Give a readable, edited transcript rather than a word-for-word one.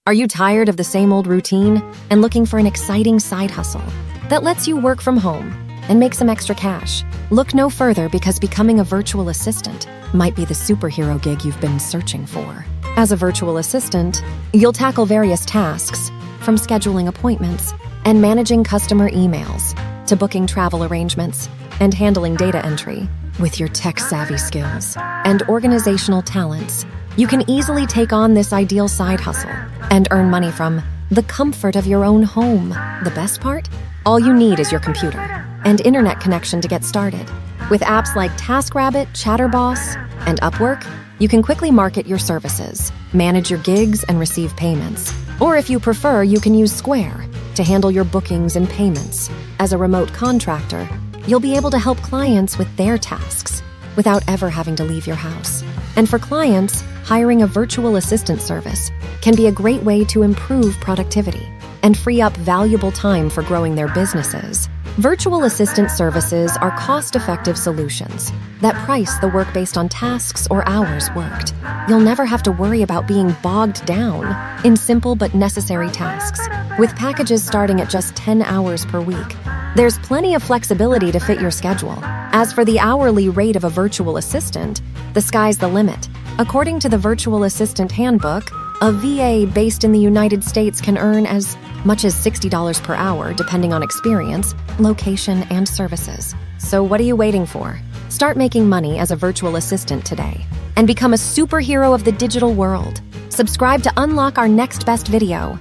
Are you tired of the same old routine and looking for an exciting side hustle that lets you work from home and make some extra cash? Look no further, because becoming a virtual assistant might be the superhero gig you've been searching for. As a virtual assistant, you'll tackle various tasks, from scheduling appointments and managing customer emails to booking travel arrangements and handling data entry. With your tech-savvy skills and organizational talents, you can easily take on this ideal side hustle and earn money from the comfort of your own home. The best part? All you need is your computer and internet connection to get started. With apps like TaskRabbit, ChatterBoss, and Upwork, you can quickly market your services, manage your gigs, and receive payments. Or if you prefer, you can use Square to handle your bookings and payments. As a remote contractor, you'll be able to help clients with their tasks without ever having to leave your house. And for clients, hiring a virtual assistant service can be a great way to improve productivity and free up valuable time for growing their businesses. Virtual assistant services are cost-effective solutions that price the work based on tasks or hours worked. You'll never have to worry about being bogged down in simple but necessary tasks. With packages starting at just 10 hours per week, there's plenty of flexibility to fit your schedule. As for the hourly rate of a virtual assistant, the sky's the limit. According to the Virtual Assistant Handbook, a VA based in the United States can earn as much as $60 per hour, depending on experience, location, and services. So what are you waiting for? Start making money as a virtual assistant today and become a superhero of the digital world. Subscribe to unlock our next best video.